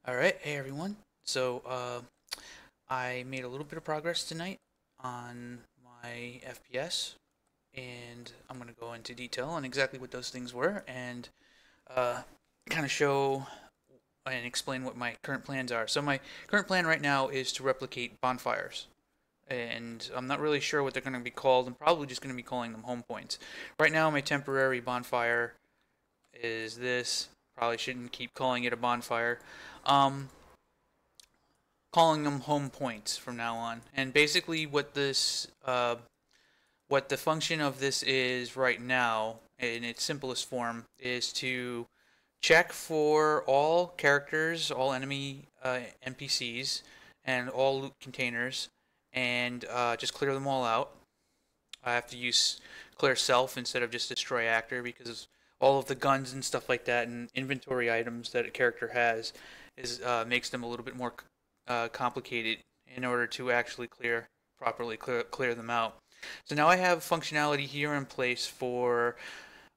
Alright, hey everyone. I made a little bit of progress tonight on my FPS, and I'm going to go into detail on exactly what those things were and uh, kind of show and explain what my current plans are. So, my current plan right now is to replicate bonfires, and I'm not really sure what they're going to be called. I'm probably just going to be calling them home points. Right now, my temporary bonfire is this. Probably shouldn't keep calling it a bonfire. Um, calling them home points from now on. And basically, what the function of this is right now, in its simplest form, is to check for all characters, all enemy NPCs, and all loot containers, and just clear them all out. I have to use clear self instead of just destroy actor because all of the guns and stuff like that and inventory items that a character has is makes them a little bit more complicated in order to actually properly clear them out. So now I have functionality here in place for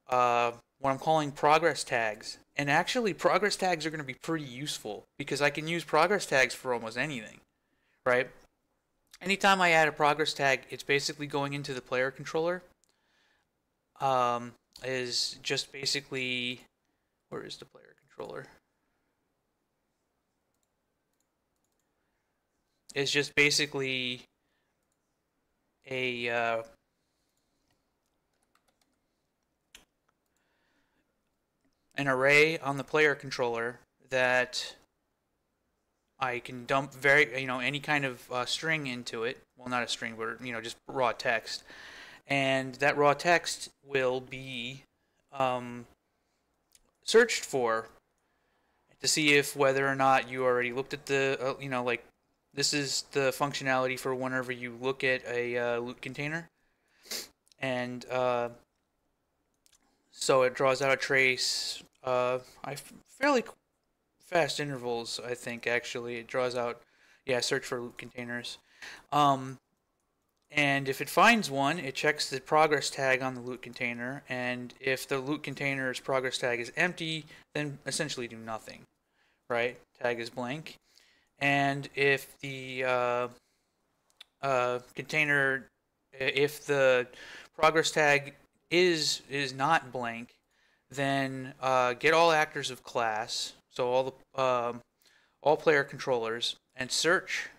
what I'm calling progress tags. And actually, progress tags are going to be pretty useful because I can use progress tags for almost anything, right? Anytime I add a progress tag, it's basically going into the player controller. Is just basically, where is the player controller? Is just basically a an array on the player controller that I can dump any kind of string into it. Well, not a string, but just raw text, and that raw text will be um, searched for to see if whether or not you already looked at the like this is the functionality for whenever you look at a loot container, and so it draws out a trace. Fairly fast intervals, I think. Actually, it draws out, yeah, search for loot containers. Um, and if it finds one, it checks the progress tag on the loot container, and if the loot container's progress tag is empty, then essentially do nothing, right? Tag is blank. And if the container, if the progress tag is not blank, then get all actors of class, so all player controllers, and search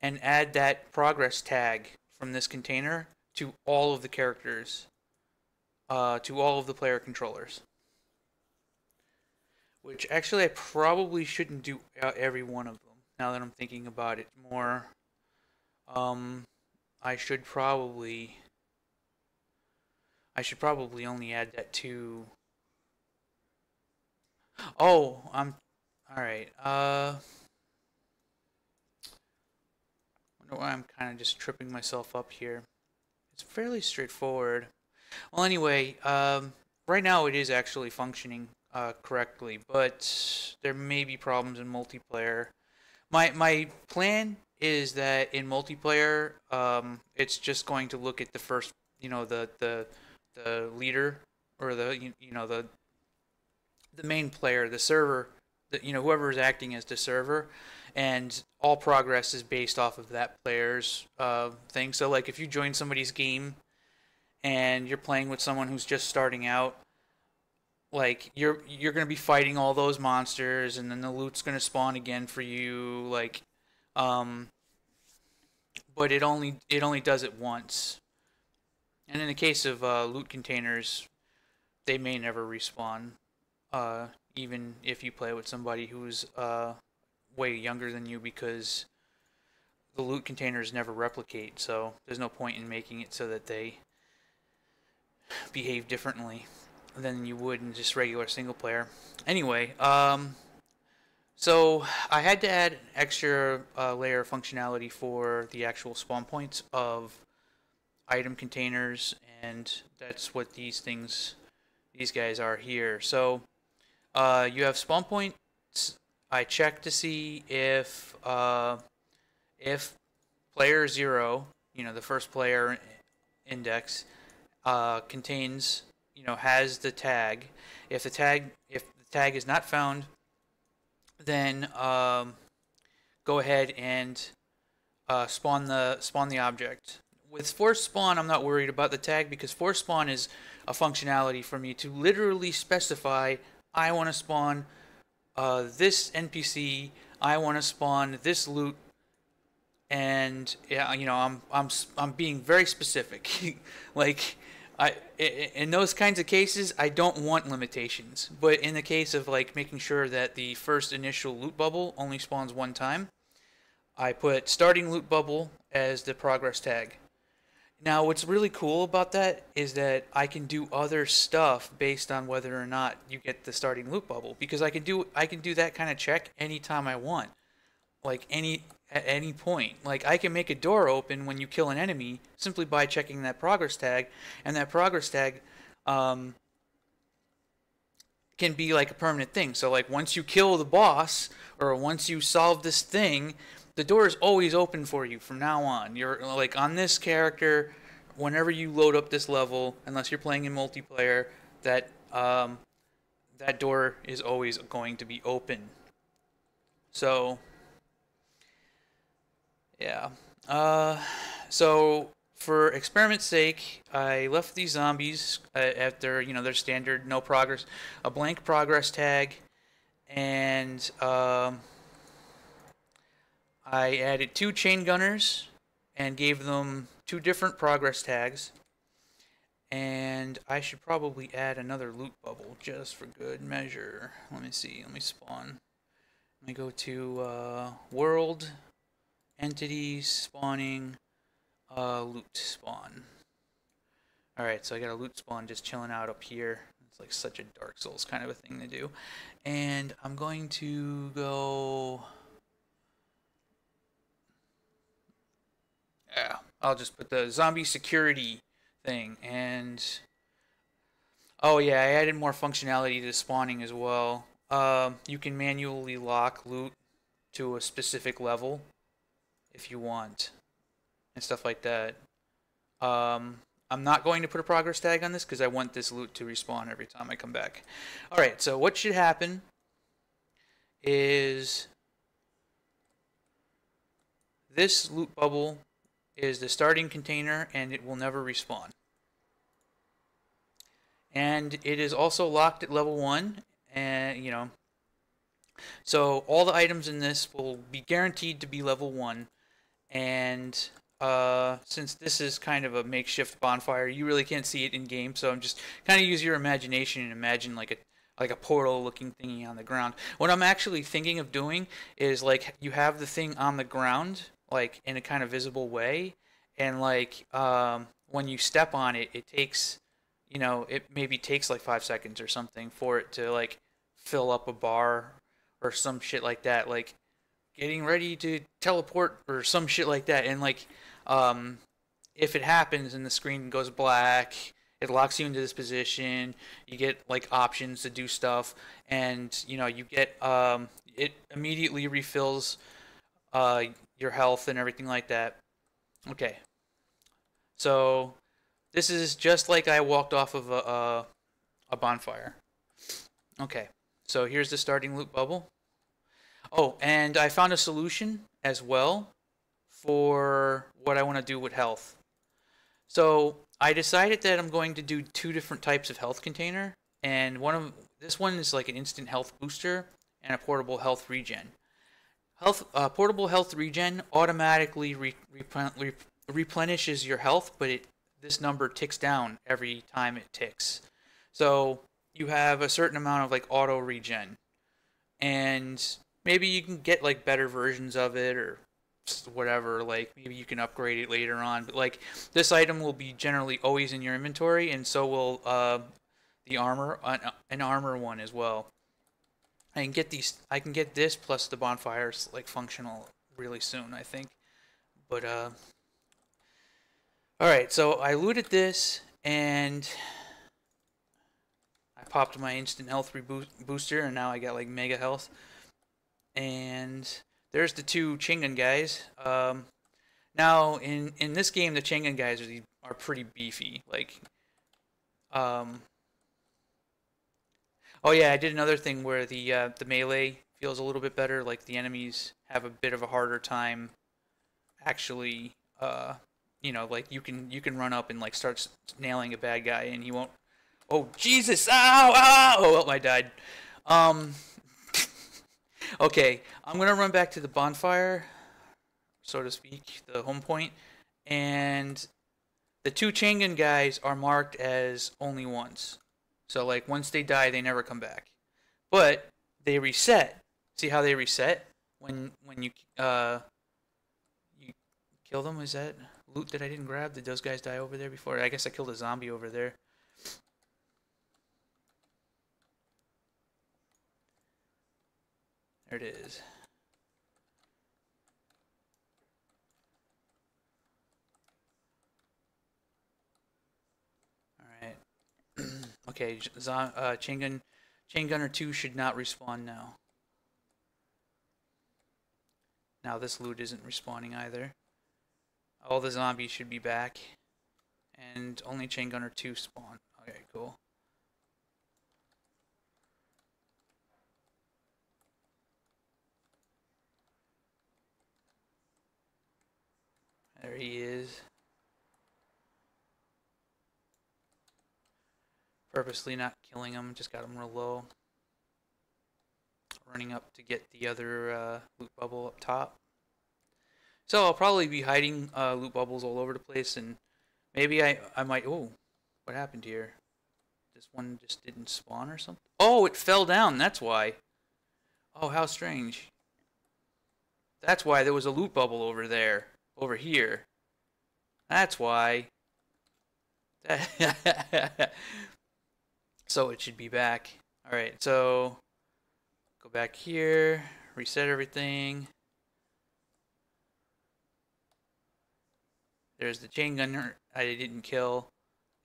and add that progress tag from this container to all of the characters, to all of the player controllers. Which actually I probably shouldn't do every one of them. Now that I'm thinking about it more, um, I should probably only add that to. Oh, I'm all right. Wonder why I'm kind of just tripping myself up here. It's fairly straightforward. Well, anyway, right now it is actually functioning correctly, but there may be problems in multiplayer. My plan is that in multiplayer, it's just going to look at the first, the leader, or the main player, the server, whoever is acting as the server, and all progress is based off of that player's thing. So like if you join somebody's game and you're playing with someone who's just starting out, like you're gonna be fighting all those monsters, and then the loot's gonna spawn again for you, like, um, but it only does it once. And in the case of loot containers, they may never respawn, even if you play with somebody who's way younger than you, because the loot containers never replicate. So there's no point in making it so that they behave differently than you would in just regular single player. Anyway, so I had to add an extra layer of functionality for the actual spawn points of item containers, and that's what these guys are here. So you have spawn points. I check to see if player 0, the first player index, contains has the tag. If the tag is not found, then go ahead and spawn the object. With force spawn, I'm not worried about the tag because force spawn is a functionality for me to literally specify I want to spawn this NPC, I want to spawn this loot, and yeah, I'm being very specific. Like in those kinds of cases, I don't want limitations. But in the case of like making sure that the first initial loot bubble only spawns one time, I put starting loot bubble as the progress tag. Now, what's really cool about that is that I can do other stuff based on whether or not you get the starting loot bubble, because I can do that kind of check anytime I want, like at any point. Like I can make a door open when you kill an enemy simply by checking that progress tag, and that progress tag can be like a permanent thing. So like once you kill the boss or once you solve this thing, the door is always open for you from now on. You're like on this character, whenever you load up this level, unless you're playing in multiplayer, that door is always going to be open. So yeah. So for experiment's sake, I left these zombies at their their standard no progress, a blank progress tag, and I added 2 chain gunners and gave them 2 different progress tags. And I should probably add another loot bubble just for good measure. Let me see. Let me spawn. Let me go to world, entities, spawning, loot spawn. Alright, so I got a loot spawn just chilling out up here. It's like such a Dark Souls kind of a thing to do. And I'm going to go... Yeah, I'll just put the zombie security thing, and oh yeah, I added more functionality to spawning as well. You can manually lock loot to a specific level if you want, and stuff like that. I'm not going to put a progress tag on this because I want this loot to respawn every time I come back. Alright, so what should happen is this loot bubble is the starting container, and it will never respawn. And it is also locked at level 1, and so all the items in this will be guaranteed to be level 1. And since this is kind of a makeshift bonfire, you really can't see it in game, so I'm just kind of use your imagination and imagine like a portal looking thingy on the ground. What I'm actually thinking of doing is like you have the thing on the ground like in a kind of visible way, and like when you step on it, it takes it maybe takes like 5 seconds or something for it to like fill up a bar or some shit like that, like getting ready to teleport or some shit like that. And like if it happens and the screen goes black, it locks you into this position, you get like options to do stuff, and you get it immediately refills your health and everything like that. Okay, so this is just like I walked off of a bonfire. Okay, so here's the starting loot bubble. Oh, and I found a solution as well for what I want to do with health. So I decided that I'm going to do 2 different types of health container, and this one is like an instant health booster and a portable health regen. Portable health regen automatically replenishes your health, but this number ticks down every time it ticks. So you have a certain amount of like auto regen, and maybe you can get like better versions of it or whatever. Like maybe you can upgrade it later on. But like this item will be generally always in your inventory, and so will the armor, an armor one as well. I can get this plus the bonfires like functional really soon, I think. But alright, so I looted this and I popped my instant health booster, and now I got like mega health. And there's the 2 Chingun guys. Now in this game, the Chingun guys are pretty beefy. Like Oh yeah, I did another thing where the melee feels a little bit better. Like the enemies have a bit of a harder time actually. Like you can run up and like start nailing a bad guy, and he won't. Oh Jesus! Ow! Ow! Oh, well, I died. Um. Okay, I'm gonna run back to the bonfire, so to speak, the home point, and the two chain gun guys are marked as only once. So like once they die, they never come back. But they reset. See how they reset when you kill them? Is that loot that I didn't grab? Did those guys die over there before? I guess I killed a zombie over there. There it is. All right. Okay, chain gunner 2 should not respawn now. Now this loot isn't respawning either. All the zombies should be back. And only chain gunner 2 spawn. Okay, cool. There he is. Purposely not killing him, just got him real low. Running up to get the other loot bubble up top. So I'll probably be hiding loot bubbles all over the place, and maybe I might. Oh, what happened here? This one just didn't spawn or something? Oh, it fell down. That's why. Oh, how strange. That's why there was a loot bubble over there, over here. That's why. So it should be back. All right, so go back here, reset everything. There's the chain gunner I didn't kill,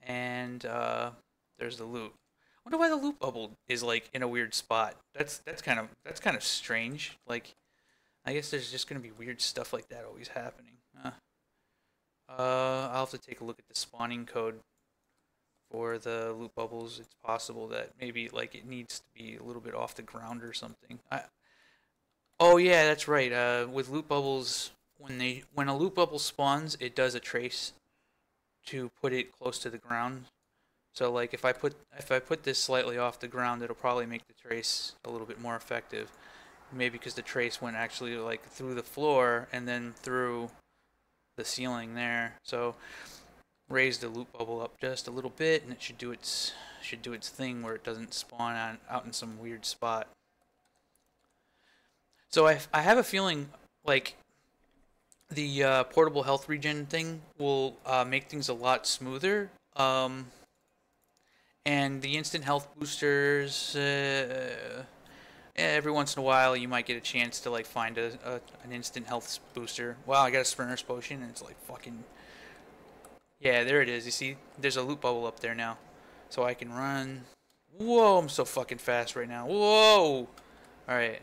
and there's the loot. I wonder why the loot bubble is like in a weird spot. That's kind of strange. Like, I guess there's just gonna be weird stuff like that always happening. I'll have to take a look at the spawning code for the loot bubbles. It's possible that maybe like it needs to be a little bit off the ground or something. Oh yeah, that's right. With loot bubbles, when a loot bubble spawns, it does a trace to put it close to the ground. So like if I put this slightly off the ground, it'll probably make the trace a little bit more effective. Maybe because the trace went actually like through the floor and then through the ceiling there. So raise the loot bubble up just a little bit, and it should do its thing where it doesn't spawn out in some weird spot. So I have a feeling like the portable health regen thing will make things a lot smoother. And the instant health boosters, every once in a while you might get a chance to like find an instant health booster. Wow, I got a sprinter's potion, and it's like fucking. Yeah, there it is. You see, there's a loot bubble up there now, so I can run. Whoa, I'm so fucking fast right now. Whoa. All right.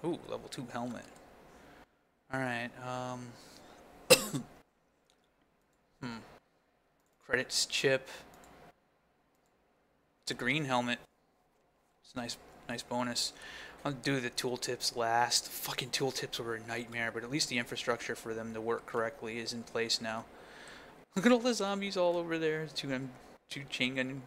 Ooh, level 2 helmet. All right. Credits chip. It's a green helmet. It's a nice bonus. I'll do the tooltips last. Fucking tooltips were a nightmare, but at least the infrastructure for them to work correctly is in place now. Look at all the zombies all over there. Two chain gun.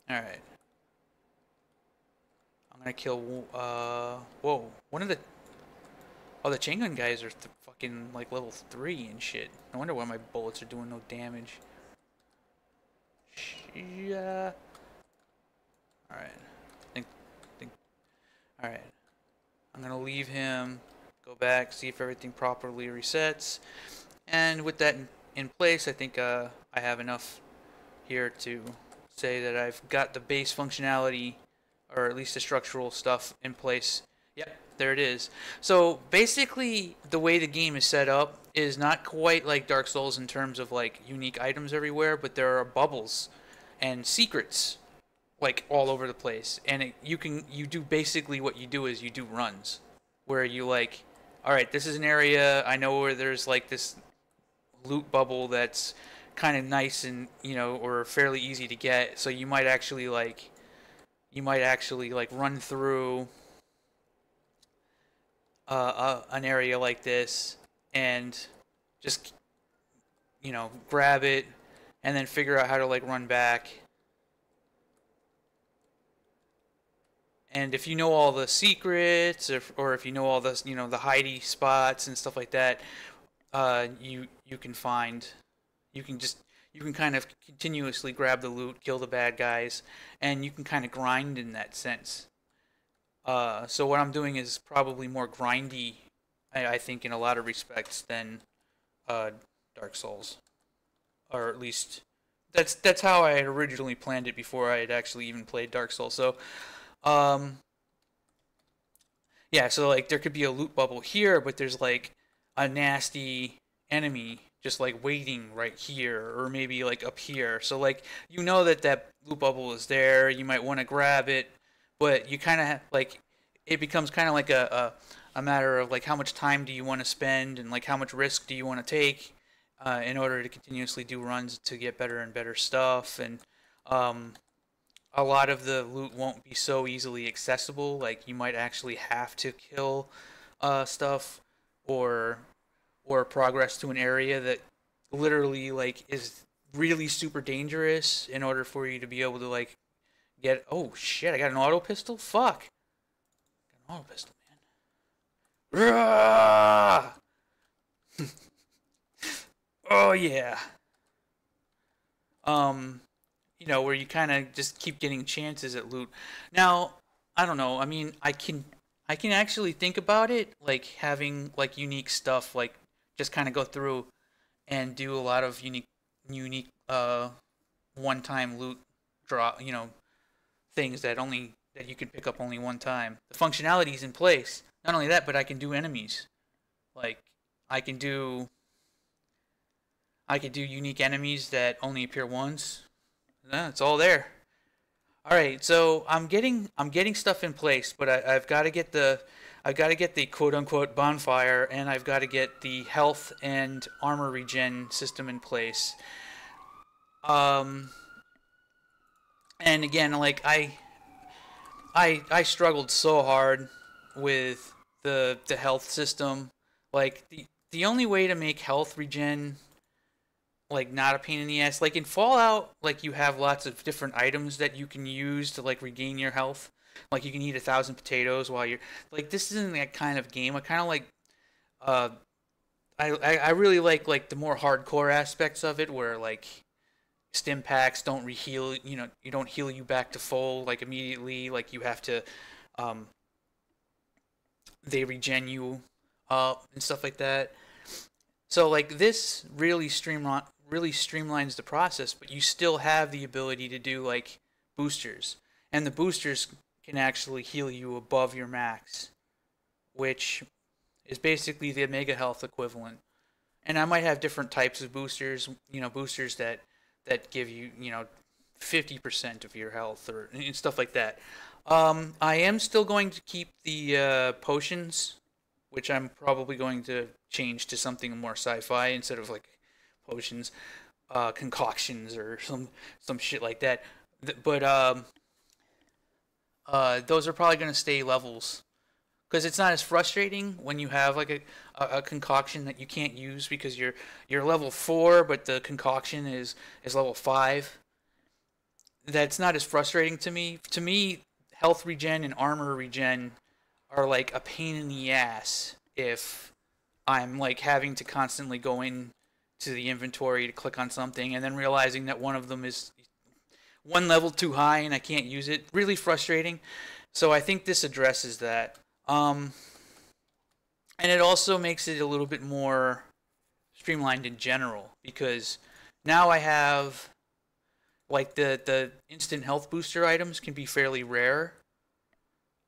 All right. I'm gonna kill. Whoa. One of the. Oh, the chain gun guys are fucking like level 3 and shit. No wonder why my bullets are doing no damage. Yeah. All right. Think. All right. I'm gonna leave him. Go back, see if everything properly resets, and with that in place, I think I have enough here to say that I've got the base functionality, or at least the structural stuff in place. Yep, there it is. So basically, the way the game is set up is not quite like Dark Souls in terms of like unique items everywhere, but there are bubbles and secrets like all over the place, and you do basically what you do is you do runs where you like, all right, this is an area I know where there's like this loot bubble that's kind of nice and, you know, or fairly easy to get. So you might actually like run through an area like this and just, you know, grab it and then figure out how to like run back. And if you know all the secrets, or if you know all the, you know, the hidey spots and stuff like that, you can find, you can just, you can kind of continuously grab the loot, kill the bad guys, and you can kind of grind in that sense. So what I'm doing is probably more grindy, I think, in a lot of respects than uh, Dark Souls, or at least that's how I had originally planned it before I had actually even played Dark Souls. So, um, yeah, so like there could be a loot bubble here, but there's like a nasty enemy just like waiting right here, or maybe like up here. So like you know that that loot bubble is there. You might want to grab it, but you kind of like it becomes kind of like a matter of like how much time do you want to spend and like how much risk do you want to take in order to continuously do runs to get better and better stuff. And um, a lot of the loot won't be so easily accessible. Like you might actually have to kill stuff or progress to an area that literally like is really super dangerous in order for you to be able to like get. Oh shit! I got an auto pistol. Fuck! Got an auto pistol, man. Rah! Oh yeah. Um, you know, where you kind of just keep getting chances at loot. Now, I don't know. I mean, I can actually think about it like having like unique stuff, like just kind of go through and do a lot of unique one-time loot drop, you know, things that only that you can pick up only one time. The functionality is in place. Not only that, but I can do enemies. Like I can do unique enemies that only appear once. Yeah, it's all there. All right, so I'm getting stuff in place, but I've got to get the quote unquote bonfire, and I've got to get the health and armor regen system in place. Um, and again, like I struggled so hard with the health system. Like the only way to make health regen like not a pain in the ass. Like in Fallout, like you have lots of different items that you can use to like regain your health. Like you can eat 1,000 potatoes while you're like this isn't that kind of game. I kind of like uh I really like the more hardcore aspects of it where like stim packs don't reheal, you know, you don't heal you back to full like immediately, like you have to um they regen you and stuff like that. So like this really streamlines the process, but you still have the ability to do like boosters, and the boosters can actually heal you above your max, which is basically the mega health equivalent. And I might have different types of boosters, you know, boosters that give you, you know, 50% of your health or and stuff like that. I am still going to keep the potions, which I'm probably going to change to something more sci-fi instead of like potions, concoctions or some shit like that. But those are probably going to stay levels because it's not as frustrating when you have like a concoction that you can't use because you're level 4, but the concoction is level 5. That's not as frustrating to me. To me, health regen and armor regen are like a pain in the ass if I'm like having to constantly go in to the inventory to click on something and then realizing that one of them is one level too high and I can't use it. Really frustrating. So I think this addresses that. And it also makes it a little bit more streamlined in general because now I have like the instant health booster items can be fairly rare.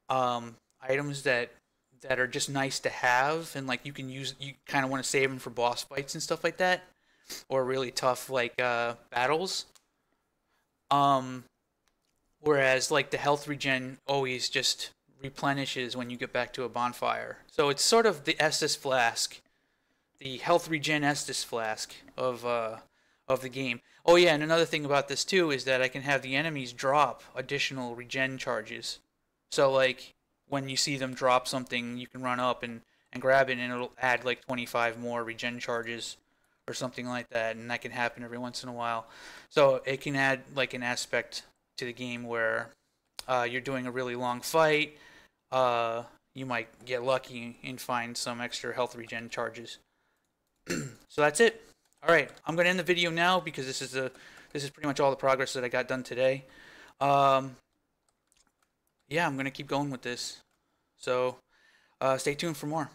Items that are just nice to have and like you can use, you kind of want to save them for boss fights and stuff like that or really tough like battles. um Whereas like the health regen always just replenishes when you get back to a bonfire, so it's sort of the Estus flask the health regen Estus flask of the game. Oh yeah, and another thing about this too is that I can have the enemies drop additional regen charges. So like when you see them drop something, you can run up and grab it, and it'll add like 25 more regen charges or something like that, and that can happen every once in a while. So it can add like an aspect to the game where you're doing a really long fight. You might get lucky and find some extra health regen charges. So that's it. All right, I'm gonna end the video now because this is pretty much all the progress that I got done today. Yeah, I'm gonna keep going with this. So stay tuned for more.